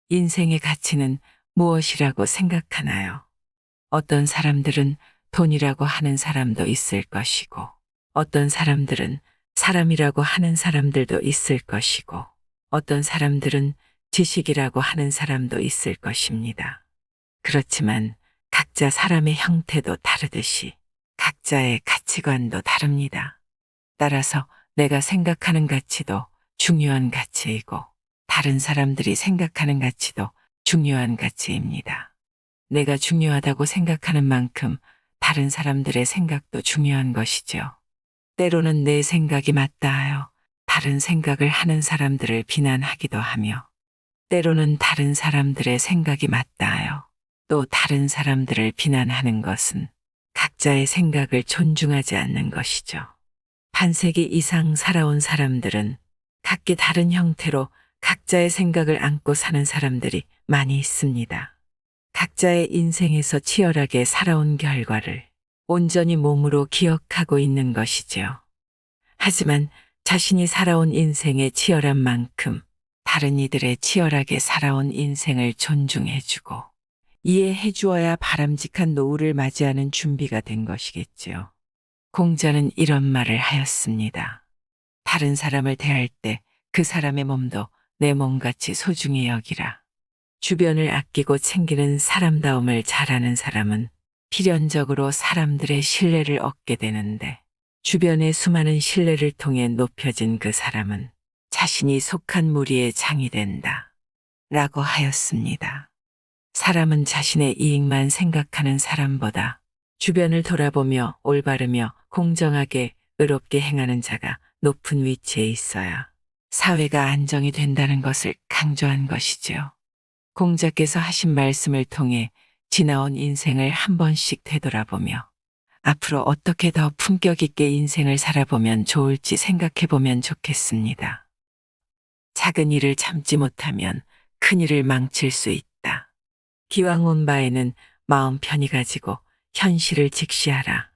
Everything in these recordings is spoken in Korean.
인생의 가치는 무엇이라고 생각하나요? 어떤 사람들은 돈이라고 하는 사람도 있을 것이고, 어떤 사람들은 사람이라고 하는 사람들도 있을 것이고, 어떤 사람들은 지식이라고 하는 사람도 있을 것입니다. 그렇지만 각자 사람의 형태도 다르듯이 각자의 가치관도 다릅니다. 따라서 내가 생각하는 가치도 중요한 가치이고 다른 사람들이 생각하는 가치도 중요한 가치입니다. 내가 중요하다고 생각하는 만큼 다른 사람들의 생각도 중요한 것이죠. 때로는 내 생각이 맞다 하여 다른 생각을 하는 사람들을 비난하기도 하며 때로는 다른 사람들의 생각이 맞다 하여 또 다른 사람들을 비난하는 것은 각자의 생각을 존중하지 않는 것이죠. 반세기 이상 살아온 사람들은 각기 다른 형태로 각자의 생각을 안고 사는 사람들이 많이 있습니다. 각자의 인생에서 치열하게 살아온 결과를 온전히 몸으로 기억하고 있는 것이지요. 하지만 자신이 살아온 인생의 치열한 만큼 다른 이들의 치열하게 살아온 인생을 존중해주고 이해해 주어야 바람직한 노후를 맞이하는 준비가 된 것이겠지요. 공자는 이런 말을 하였습니다. 다른 사람을 대할 때 그 사람의 몸도 내 몸같이 소중히 여기라. 주변을 아끼고 챙기는 사람다움을 잘하는 사람은 필연적으로 사람들의 신뢰를 얻게 되는데 주변의 수많은 신뢰를 통해 높여진 그 사람은 자신이 속한 무리의 장이 된다. 라고 하였습니다. 사람은 자신의 이익만 생각하는 사람보다 주변을 돌아보며 올바르며 공정하게 의롭게 행하는 자가 높은 위치에 있어야 사회가 안정이 된다는 것을 강조한 것이지요. 공자께서 하신 말씀을 통해 지나온 인생을 한 번씩 되돌아보며 앞으로 어떻게 더 품격 있게 인생을 살아보면 좋을지 생각해 보면 좋겠습니다. 작은 일을 참지 못하면 큰 일을 망칠 수 있다. 기왕 온 바에는 마음 편히 가지고 현실을 직시하라.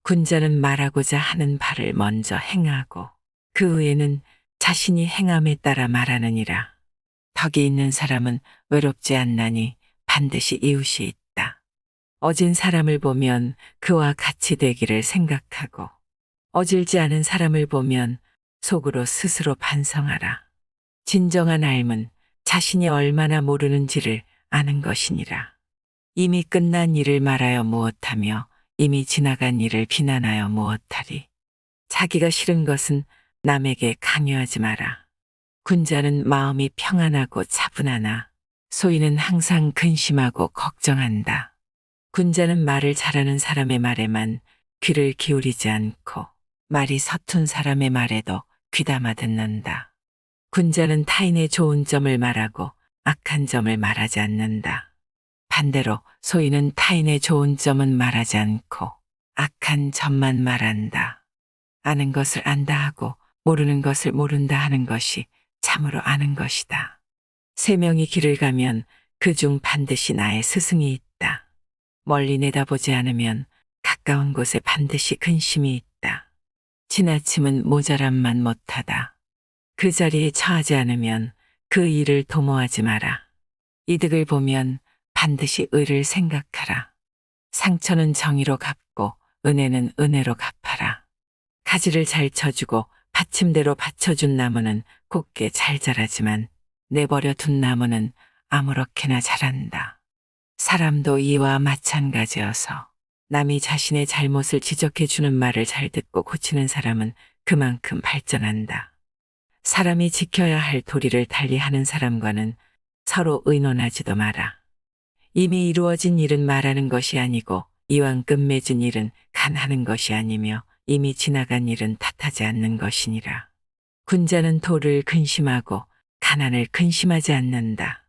군자는 말하고자 하는 바를 먼저 행하고 그 후에는 자신이 행함에 따라 말하느니라. 덕이 있는 사람은 외롭지 않나니 반드시 이웃이 있다. 어진 사람을 보면 그와 같이 되기를 생각하고 어질지 않은 사람을 보면 속으로 스스로 반성하라. 진정한 삶은 자신이 얼마나 모르는지를 아는 것이니라. 이미 끝난 일을 말하여 무엇하며 이미 지나간 일을 비난하여 무엇하리. 자기가 싫은 것은 남에게 강요하지 마라. 군자는 마음이 평안하고 차분하나 소인은 항상 근심하고 걱정한다. 군자는 말을 잘하는 사람의 말에만 귀를 기울이지 않고 말이 서툰 사람의 말에도 귀담아 듣는다. 군자는 타인의 좋은 점을 말하고 악한 점을 말하지 않는다. 반대로 소인은 타인의 좋은 점은 말하지 않고 악한 점만 말한다. 아는 것을 안다 하고 모르는 것을 모른다 하는 것이 참으로 아는 것이다. 세 명이 길을 가면 그중 반드시 나의 스승이 있다. 멀리 내다보지 않으면 가까운 곳에 반드시 근심이 있다. 지나침은 모자람만 못하다. 그 자리에 처하지 않으면 그 일을 도모하지 마라. 이득을 보면 반드시 의를 생각하라. 상처는 정의로 갚고 은혜는 은혜로 갚아라. 가지를 잘 쳐주고 받침대로 받쳐준 나무는 곱게 잘 자라지만 내버려 둔 나무는 아무렇게나 자란다. 사람도 이와 마찬가지여서 남이 자신의 잘못을 지적해 주는 말을 잘 듣고 고치는 사람은 그만큼 발전한다. 사람이 지켜야 할 도리를 달리하는 사람과는 서로 의논하지도 마라. 이미 이루어진 일은 말하는 것이 아니고 이왕 끝맺은 일은 간하는 것이 아니며 이미 지나간 일은 탓하지 않는 것이니라. 군자는 도를 근심하고 가난을 근심하지 않는다.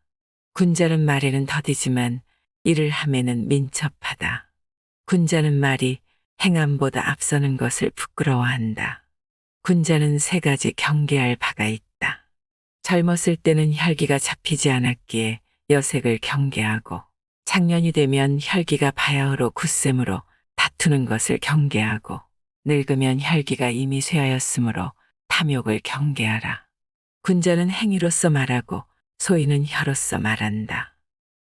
군자는 말에는 더디지만 일을 함에는 민첩하다. 군자는 말이 행함보다 앞서는 것을 부끄러워한다. 군자는 세 가지 경계할 바가 있다. 젊었을 때는 혈기가 잡히지 않았기에 여색을 경계하고 장년이 되면 혈기가 바야흐로 굳셈으로 다투는 것을 경계하고 늙으면 혈기가 이미 쇠하였으므로 탐욕을 경계하라. 군자는 행위로서 말하고 소인은 혀로써 말한다.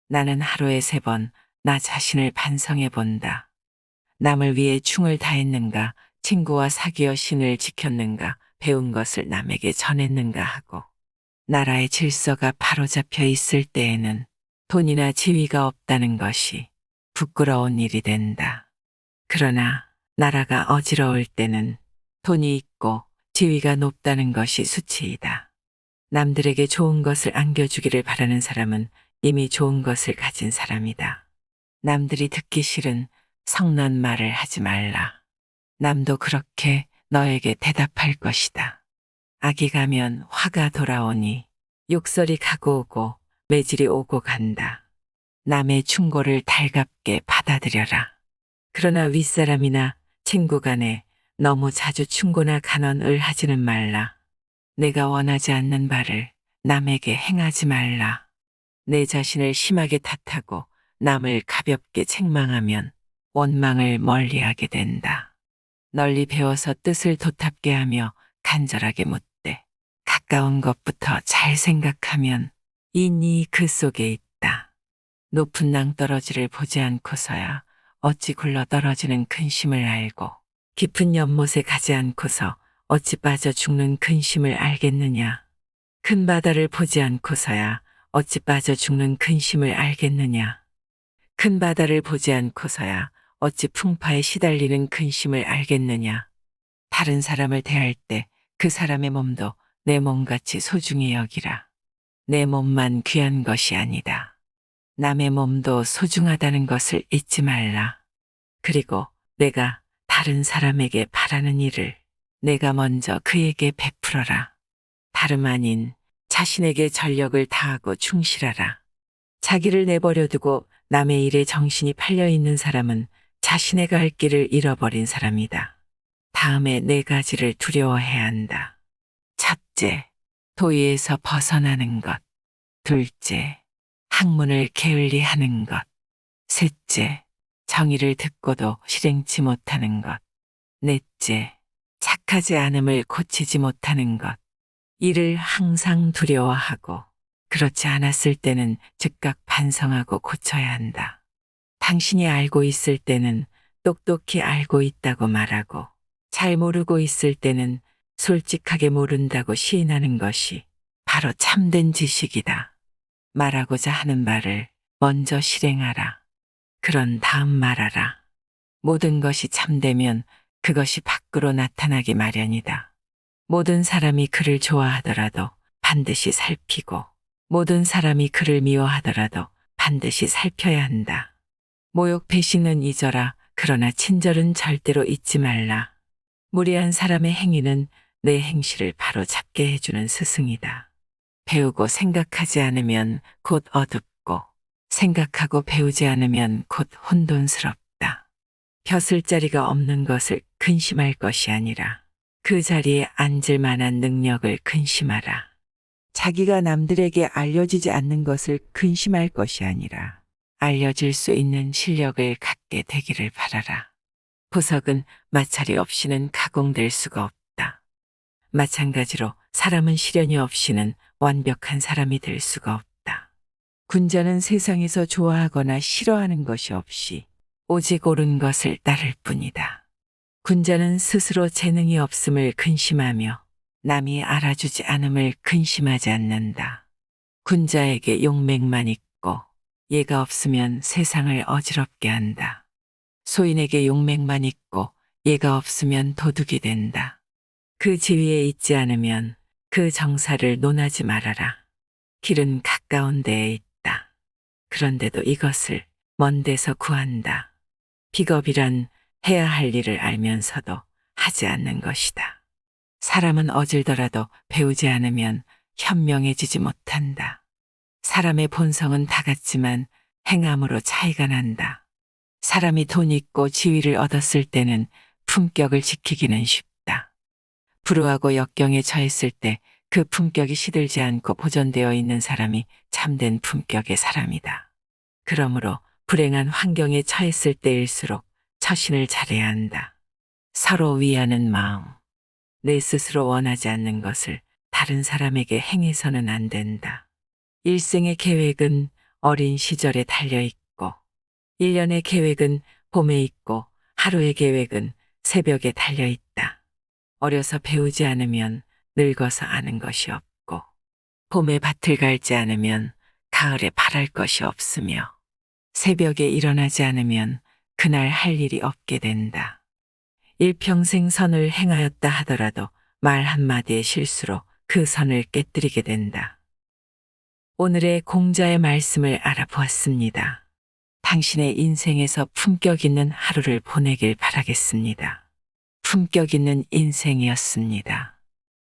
나는 하루에 3번 나 자신을 반성해 본다. 남을 위해 충을 다했는가, 친구와 사귀어 신을 지켰는가, 배운 것을 남에게 전했는가 하고, 나라의 질서가 바로잡혀 있을 때에는 돈이나 지위가 없다는 것이 부끄러운 일이 된다. 그러나 나라가 어지러울 때는 돈이 있고 지위가 높다는 것이 수치이다. 남들에게 좋은 것을 안겨주기를 바라는 사람은 이미 좋은 것을 가진 사람이다. 남들이 듣기 싫은 성난 말을 하지 말라. 남도 그렇게 너에게 대답할 것이다. 악이 가면 화가 돌아오니 욕설이 가고 오고 매질이 오고 간다. 남의 충고를 달갑게 받아들여라. 그러나 윗사람이나 친구 간에 너무 자주 충고나 간언을 하지는 말라. 내가 원하지 않는 바를 남에게 행하지 말라. 내 자신을 심하게 탓하고 남을 가볍게 책망하면 원망을 멀리하게 된다. 널리 배워서 뜻을 도탑게 하며 간절하게 묻되 가까운 것부터 잘 생각하면 이니 그 속에 있다. 높은 낭떠러지를 보지 않고서야 어찌 굴러 떨어지는 근심을 알고 깊은 연못에 가지 않고서 어찌 빠져 죽는 근심을 알겠느냐. 큰 바다를 보지 않고서야 어찌 빠져 죽는 근심을 알겠느냐. 큰 바다를 보지 않고서야 어찌 풍파에 시달리는 근심을 알겠느냐. 다른 사람을 대할 때 그 사람의 몸도 내 몸같이 소중히 여기라. 내 몸만 귀한 것이 아니다. 남의 몸도 소중하다는 것을 잊지 말라. 그리고 내가 다른 사람에게 바라는 일을 내가 먼저 그에게 베풀어라. 다름 아닌 자신에게 전력을 다하고 충실하라. 자기를 내버려 두고 남의 일에 정신이 팔려 있는 사람은 자신의 갈 길을 잃어버린 사람이다. 다음에 4가지를 두려워해야 한다. 첫째, 도의에서 벗어나는 것. 둘째, 학문을 게을리 하는 것. 셋째, 정의를 듣고도 실행치 못하는 것. 넷째, 착하지 않음을 고치지 못하는 것. 이를 항상 두려워하고 그렇지 않았을 때는 즉각 반성하고 고쳐야 한다. 당신이 알고 있을 때는 똑똑히 알고 있다고 말하고 잘 모르고 있을 때는 솔직하게 모른다고 시인하는 것이 바로 참된 지식이다. 말하고자 하는 말을 먼저 실행하라. 그런 다음 말하라. 모든 것이 참되면 그것이 밖으로 나타나기 마련이다. 모든 사람이 그를 좋아하더라도 반드시 살피고 모든 사람이 그를 미워하더라도 반드시 살펴야 한다. 모욕 배신은 잊어라. 그러나 친절은 절대로 잊지 말라. 무례한 사람의 행위는 내 행실을 바로 잡게 해주는 스승이다. 배우고 생각하지 않으면 곧 어둡고 생각하고 배우지 않으면 곧 혼돈스럽다. 벼슬 자리가 없는 것을 근심할 것이 아니라 그 자리에 앉을 만한 능력을 근심하라. 자기가 남들에게 알려지지 않는 것을 근심할 것이 아니라 알려질 수 있는 실력을 갖게 되기를 바라라. 보석은 마찰이 없이는 가공될 수가 없다. 마찬가지로 사람은 시련이 없이는 완벽한 사람이 될 수가 없다. 군자는 세상에서 좋아하거나 싫어하는 것이 없이 오직 옳은 것을 따를 뿐이다. 군자는 스스로 재능이 없음을 근심하며 남이 알아주지 않음을 근심하지 않는다. 군자에게 용맹만 있고 예가 없으면 세상을 어지럽게 한다. 소인에게 용맹만 있고 예가 없으면 도둑이 된다. 그 지위에 있지 않으면 그 정사를 논하지 말아라. 길은 가까운 데에 있다. 그런데도 이것을 먼 데서 구한다. 비겁이란 해야 할 일을 알면서도 하지 않는 것이다. 사람은 어질더라도 배우지 않으면 현명해지지 못한다. 사람의 본성은 다 같지만 행함으로 차이가 난다. 사람이 돈 있고 지위를 얻었을 때는 품격을 지키기는 쉽다. 불우하고 역경에 처했을 때 그 품격이 시들지 않고 보존되어 있는 사람이 참된 품격의 사람이다. 그러므로 불행한 환경에 처했을 때일수록 처신을 잘해야 한다. 서로 위하는 마음. 내 스스로 원하지 않는 것을 다른 사람에게 행해서는 안 된다. 일생의 계획은 어린 시절에 달려 있고, 1년의 계획은 봄에 있고, 하루의 계획은 새벽에 달려 있다. 어려서 배우지 않으면 늙어서 아는 것이 없고, 봄에 밭을 갈지 않으면 가을에 바랄 것이 없으며, 새벽에 일어나지 않으면 그날 할 일이 없게 된다. 일평생 선을 행하였다 하더라도 말 한마디의 실수로 그 선을 깨뜨리게 된다. 오늘의 공자의 말씀을 알아보았습니다. 당신의 인생에서 품격 있는 하루를 보내길 바라겠습니다. 품격 있는 인생이었습니다.